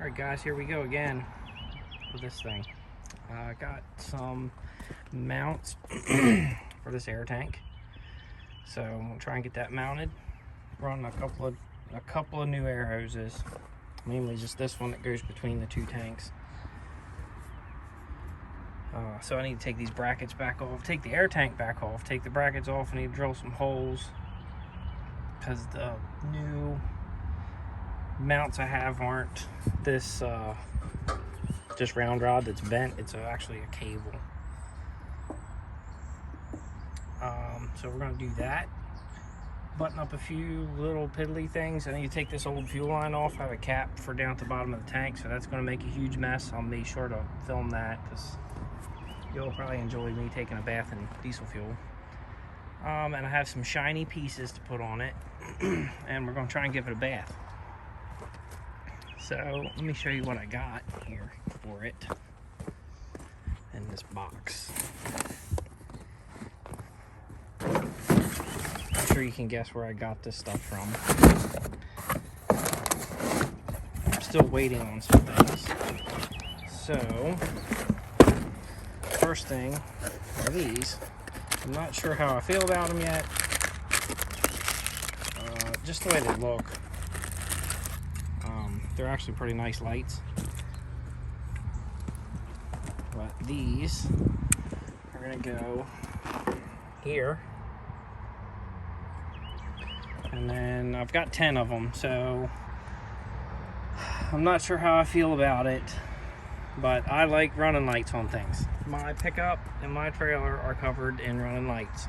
Alright guys, here we go again with this thing. I got some mounts for this air tank, so I'm gonna try and get that mounted. Run a couple of new air hoses, mainly just this one that goes between the two tanks. So I need to take these brackets back off, take the air tank back off, take the brackets off. I need to drill some holes because the new mounts I have aren't this just round rod that's bent. It's actually a cable. So we're going to do that. Button up a few little piddly things. I need to take this old fuel line off. I have a cap for down at the bottom of the tank, so that's going to make a huge mess. I'll be sure to film that because you'll probably enjoy me taking a bath in diesel fuel. And I have some shiny pieces to put on it, and we're going to try and give it a bath. So let me show you what I got here for it in this box. I'm sure you can guess where I got this stuff from. I'm still waiting on some things. So, first thing are these. I'm not sure how I feel about them yet. Just the way they look. They're actually pretty nice lights. But these are gonna go here. And then I've got 10 of them, so I'm not sure how I feel about it, but I like running lights on things. My pickup and my trailer are covered in running lights,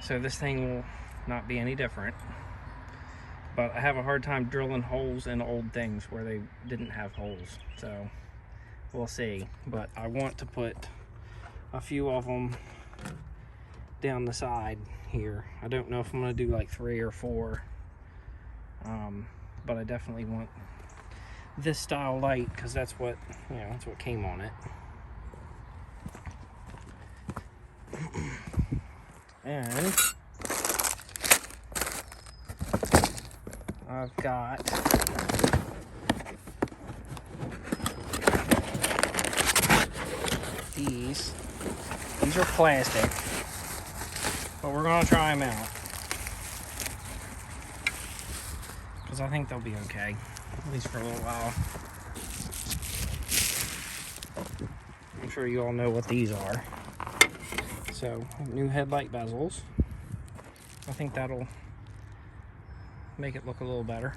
so this thing will not be any different. But I have a hard time drilling holes in old things where they didn't have holes, so we'll see. But I want to put a few of them down the side here. I don't know if I'm going to do like 3 or 4, but I definitely want this style light because that's what, you know, that's what came on it. And I've got these. These are plastic, but we're gonna try them out because I think they'll be okay, at least for a little while. I'm sure you all know what these are. So, new headlight bezels. I think that'll make it look a little better.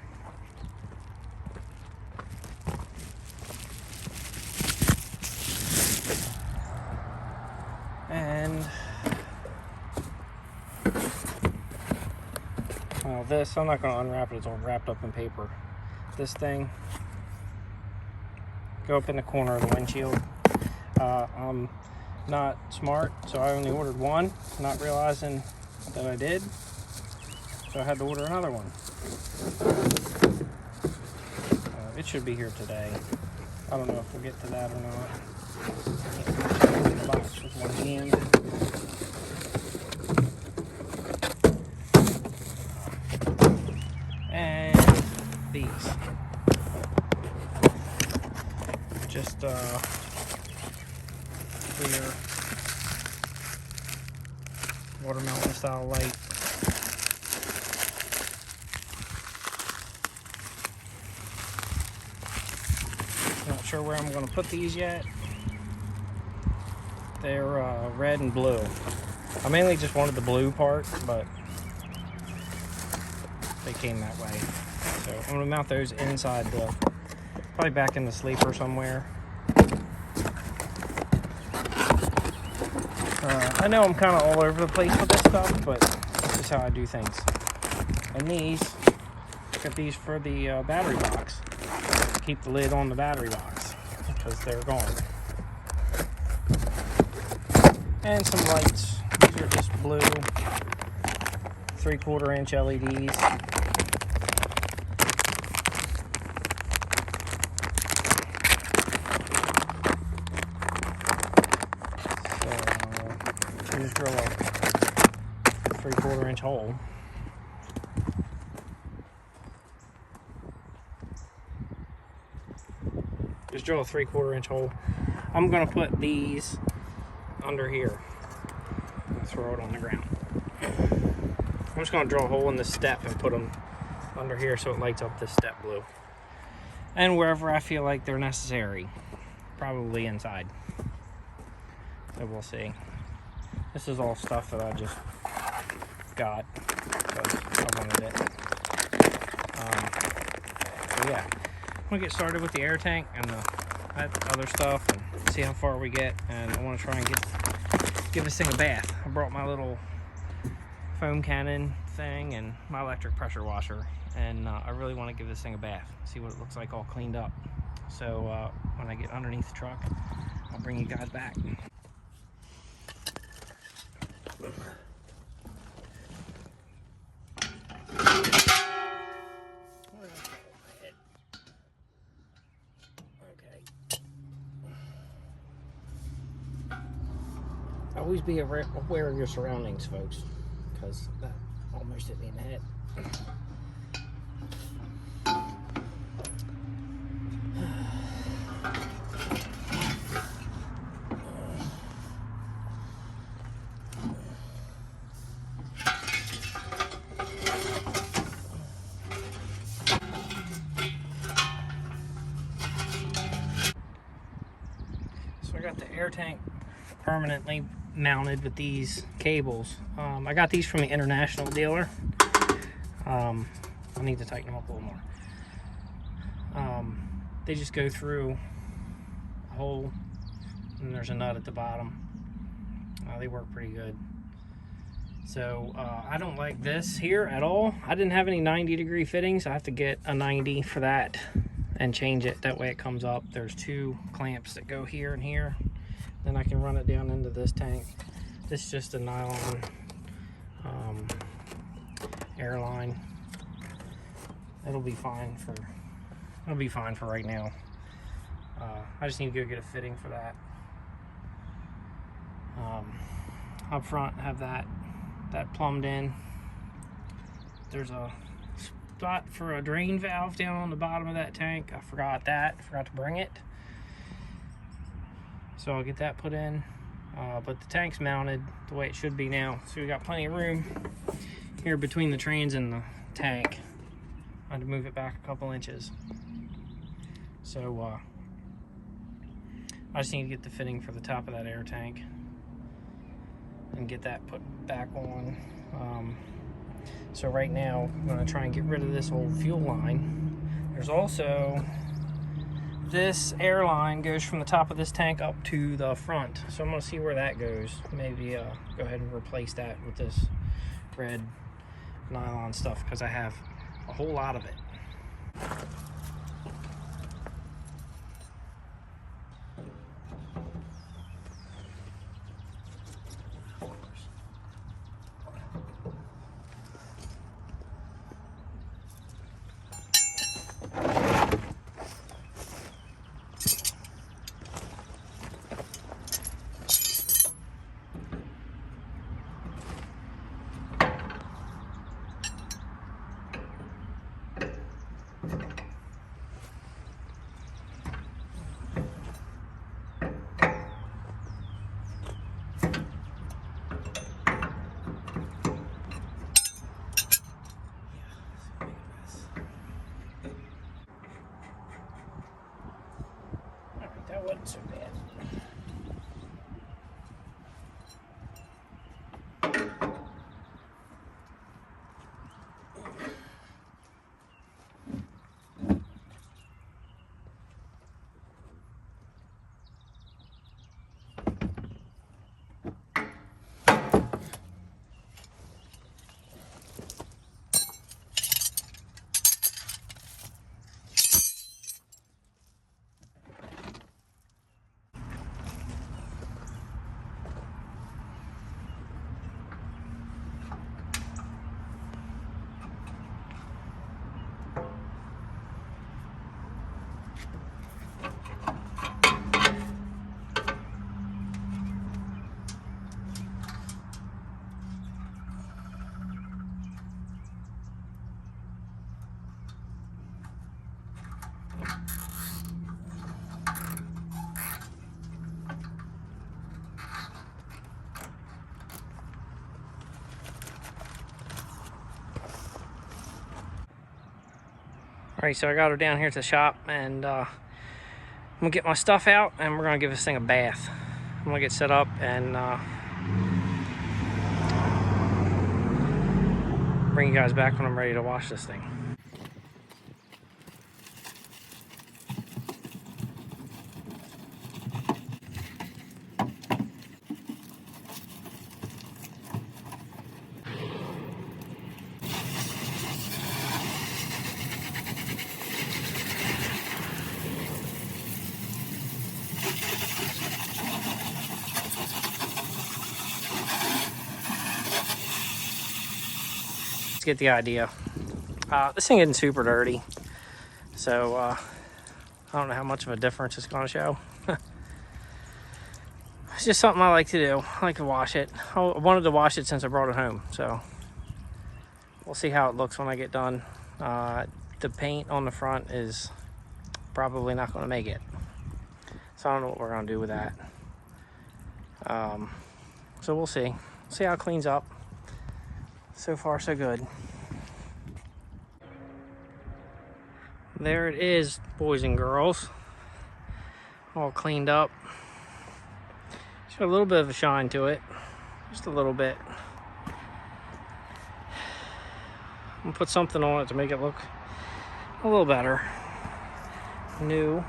And well, this, I'm not going to unwrap it, it's all wrapped up in paper. This thing, go up in the corner of the windshield. I'm not smart, so I only ordered one, not realizing that I did. So I had to order another one. It should be here today. I don't know if we'll get to that or not. Can't open the box with one hand. And these. Just clear watermelon style light. Not sure where I'm going to put these yet. They're red and blue. I mainly just wanted the blue part, but they came that way. So I'm going to mount those inside the, probably back in the sleeper somewhere. I know I'm kind of all over the place with this stuff, but this is how I do things. And these, got these for the battery box. Keep the lid on the battery box because they're gone. And some lights. These are just blue 3/4 inch LEDs. So just drill a 3/4 inch hole. Just drill a 3/4 inch hole. I'm gonna put these under here and throw it on the ground. I'm just gonna drill a hole in the step and put them under here so it lights up this step blue. And wherever I feel like they're necessary, probably inside. So we'll see. This is all stuff that I just got because I wanted it. So yeah, I'm gonna get started with the air tank and that other stuff and see how far we get. And I want to try and give this thing a bath. I brought my little foam cannon thing and my electric pressure washer, and I really want to give this thing a bath, see what it looks like all cleaned up. So when I get underneath the truck, I'll bring you guys back. Always be aware of your surroundings, folks, because that almost hit me in the head. So I got the air tank permanently mounted with these cables. I got these from the international dealer. I need to tighten them up a little more. They just go through a hole and there's a nut at the bottom. They work pretty good. So I don't like this here at all. I didn't have any 90-degree fittings. I have to get a 90 for that and change it. That way it comes up. There's 2 clamps that go here and here. Then I can run it down into this tank. This is just a nylon airline. It'll be fine for right now. I just need to go get a fitting for that. Up front, have that plumbed in. There's a spot for a drain valve down on the bottom of that tank. I forgot to bring it. So I'll get that put in. But the tank's mounted the way it should be now. So we got plenty of room here between the trains and the tank. I had to move it back a couple inches. So I just need to get the fitting for the top of that air tank and get that put back on. So right now I'm going to try and get rid of this old fuel line. There's also this airline goes from the top of this tank up to the front, so I'm going to see where that goes. Maybe go ahead and replace that with this red nylon stuff because I have a whole lot of it. That wasn't so bad. Alright, so I got her down here to the shop, and I'm gonna get my stuff out and we're gonna give this thing a bath. I'm gonna get set up and bring you guys back when I'm ready to wash this thing. Get the idea. This thing isn't super dirty, so I don't know how much of a difference it's going to show. It's just something I like to do. I like to wash it. I wanted to wash it since I brought it home, so we'll see how it looks when I get done. The paint on the front is probably not going to make it, so I don't know what we're going to do with that. So we'll see. See how it cleans up. So far, so good. There it is, boys and girls. All cleaned up. Just got a little bit of a shine to it. Just a little bit. I'm gonna put something on it to make it look a little better. New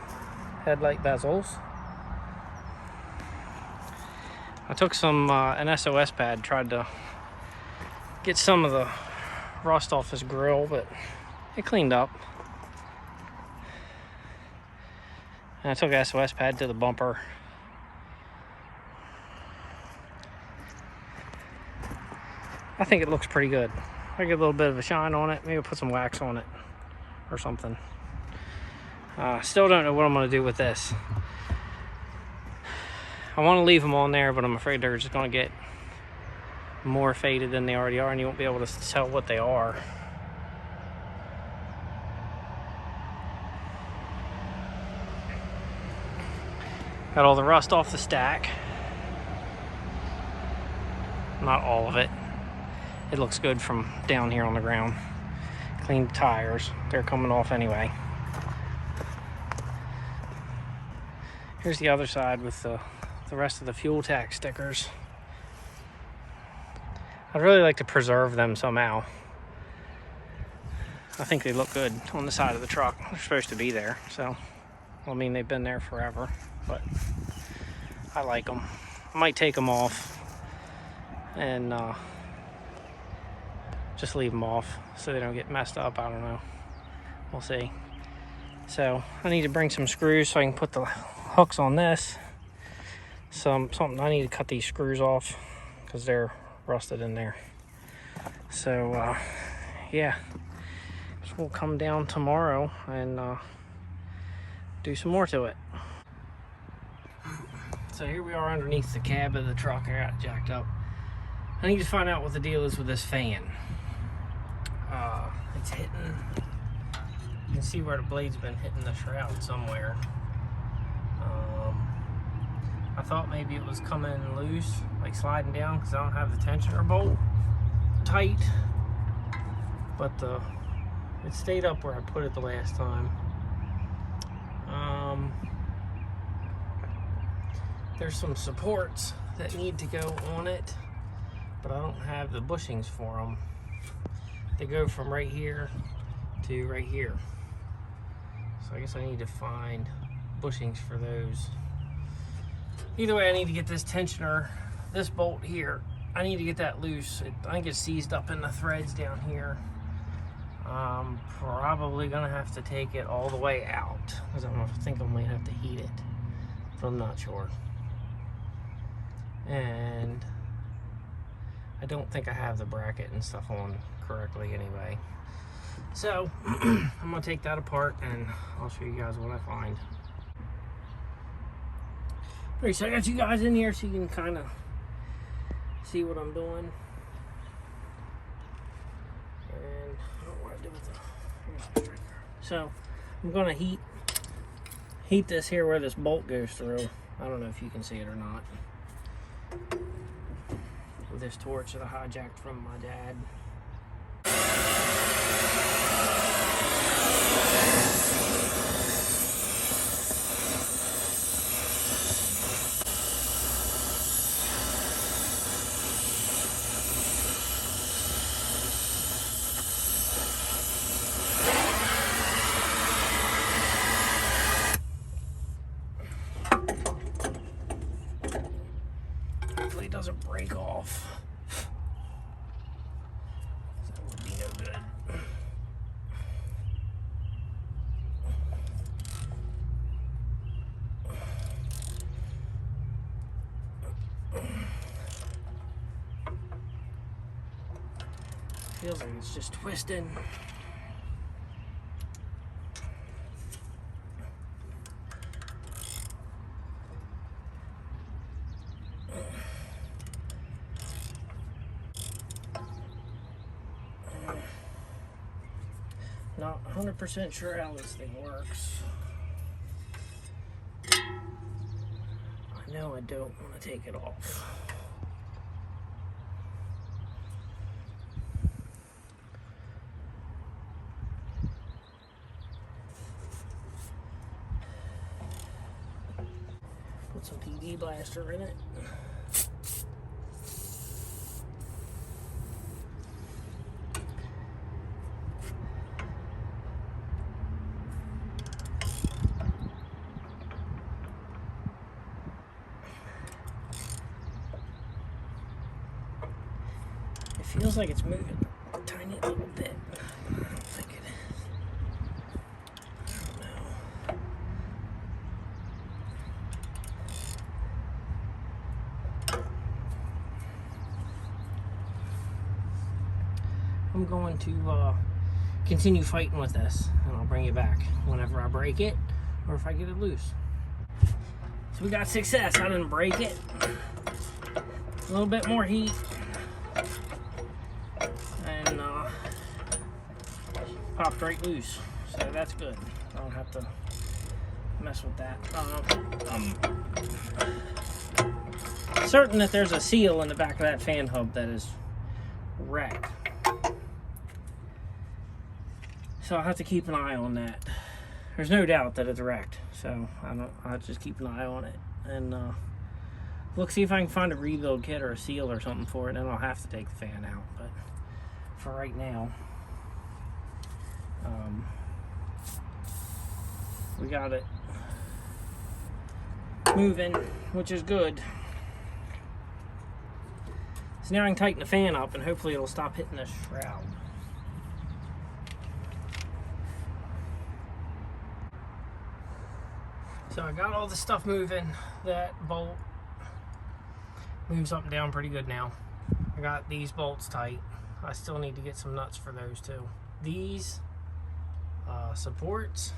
headlight bezels. I took some an SOS pad, tried to get some of the rust off this grill, but it cleaned up. And I took an SOS pad to the bumper. I think it looks pretty good. I get a little bit of a shine on it. Maybe put some wax on it or something. Still don't know what I'm going to do with this. I want to leave them on there, but I'm afraid they're just going to get more faded than they already are, and you won't be able to tell what they are. Got all the rust off the stack. Not all of it. It looks good from down here on the ground. Cleaned tires. They're coming off anyway. Here's the other side with the rest of the fuel tax stickers. I'd really like to preserve them somehow. I think they look good on the side of the truck. They're supposed to be there, so I mean, they've been there forever, but I like them. I might take them off and just leave them off so they don't get messed up. I don't know. We'll see. So I need to bring some screws so I can put the hooks on this. Something I need to cut these screws off because they're rusted in there. So yeah, so we'll come down tomorrow and do some more to it. So here we are underneath the cab of the truck. I got it jacked up. I need to find out what the deal is with this fan. It's hitting, you can see where the blade's been hitting the shroud somewhere. I thought maybe it was coming loose, like sliding down, because I don't have the tensioner bolt tight, but it stayed up where I put it the last time. There's some supports that need to go on it, but I don't have the bushings for them. They go from right here to right here, so I guess I need to find bushings for those. Either way, I need to get this tensioner, this bolt here, I need to get that loose. I think it's seized up in the threads down here. I'm probably gonna have to take it all the way out, because I think I might have to heat it, but I'm not sure. And I don't think I have the bracket and stuff on correctly anyway. So I'm gonna take that apart and I'll show you guys what I find. Alright, so I got you guys in here so you can kind of see what I'm doing. And I don't know what I do with the, so I'm gonna heat this here where this bolt goes through. I don't know if you can see it or not. With this torch that I hijacked from my dad. doesn't break off. That would be no good. Feels like it's just twisting. Not 100% sure how this thing works. I know I don't want to take it off. Put some PD blaster in it. It feels like it's moving a tiny little bit. I don't think it is. I don't know. I'm going to continue fighting with this, and I'll bring it back whenever I break it or if I get it loose. So we got success. I didn't break it. A little bit more heat. And popped right loose. So that's good. I don't have to mess with that. I'm certain that there's a seal in the back of that fan hub that is wrecked. So I'll have to keep an eye on that. There's no doubt that it's wrecked, so I'll just keep an eye on it and look, see if I can find a rebuild kit or a seal or something for it, and I'll have to take the fan out. But for right now, we got it moving, which is good. So now I can tighten the fan up and hopefully it'll stop hitting the shroud. So I got all the stuff moving. That bolt moves up and down pretty good now. I got these bolts tight. I still need to get some nuts for those too. These supports,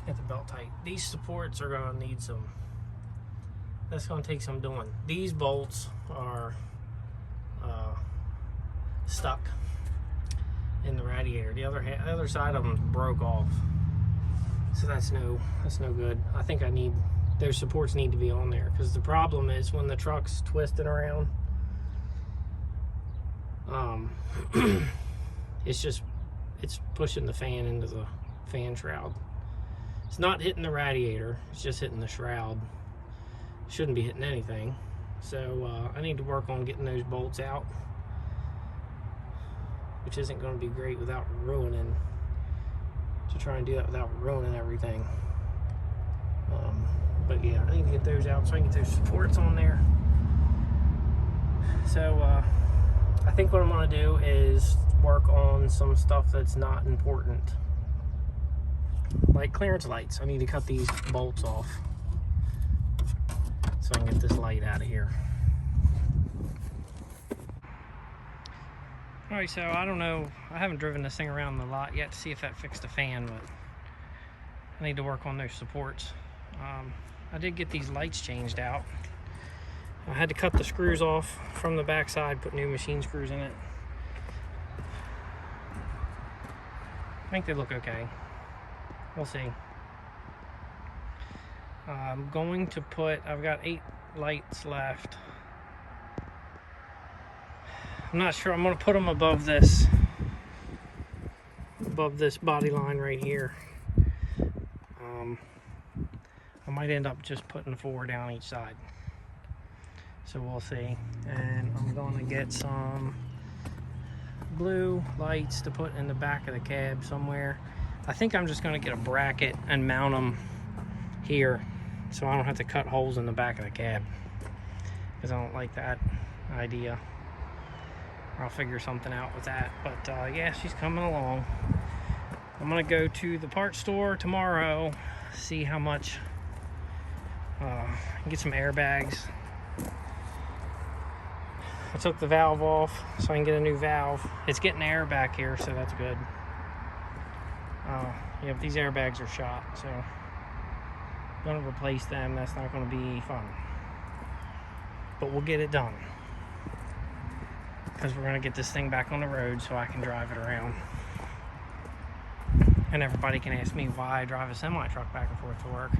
get the belt tight. These supports are gonna need some, that's gonna take some doing. These bolts are stuck in the radiator. The other side of them broke off. So that's no good. I think those supports need to be on there, because the problem is when the truck's twisting around, it's pushing the fan into the fan shroud. It's not hitting the radiator, it's just hitting the shroud. Shouldn't be hitting anything. So I need to work on getting those bolts out, which isn't going to be great without ruining, to try and do that without ruining everything. But yeah, I need to get those out so I can get those supports on there. So I think what I'm going to do is work on some stuff that's not important, like clearance lights. I need to cut these bolts off so I can get this light out of here. Alright, so I don't know, I haven't driven this thing around the lot yet to see if that fixed the fan, but I need to work on those supports. I did get these lights changed out. I had to cut the screws off from the back side, put new machine screws in it. I think they look okay. We'll see. I'm going to put, I've got 8 lights left. I'm not sure, I'm going to put them above this body line right here. I might end up just putting 4 down each side. So we'll see. And I'm going to get some blue lights to put in the back of the cab somewhere. I think I'm just going to get a bracket and mount them here so I don't have to cut holes in the back of the cab. because I don't like that idea. I'll figure something out with that. But yeah, she's coming along. I'm gonna go to the parts store tomorrow, see how much, get some airbags. I took the valve off so I can get a new valve. It's getting air back here, so that's good. Yeah, but these airbags are shot, so I'm gonna replace them. That's not gonna be fun, but we'll get it done, because we're gonna get this thing back on the road so I can drive it around. And everybody can ask me why I drive a semi-truck back and forth to work.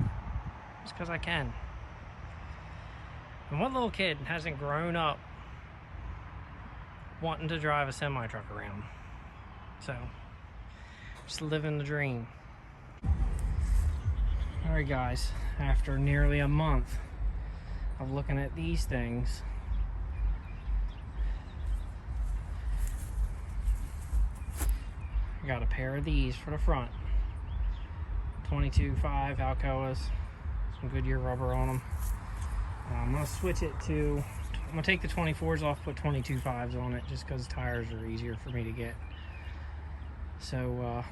It's because I can. And what little kid hasn't grown up wanting to drive a semi-truck around? So, just living the dream. Alright guys, after nearly a month of looking at these things, I got a pair of these for the front. 22.5 Alcoas, some Goodyear rubber on them. I'm gonna switch it to, I'm gonna take the 24s off, put 22.5s on it, just because tires are easier for me to get. So,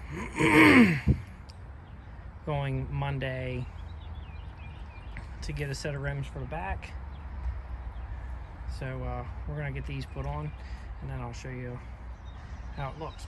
going Monday to get a set of rims for the back. So, we're gonna get these put on, and then I'll show you how it looks.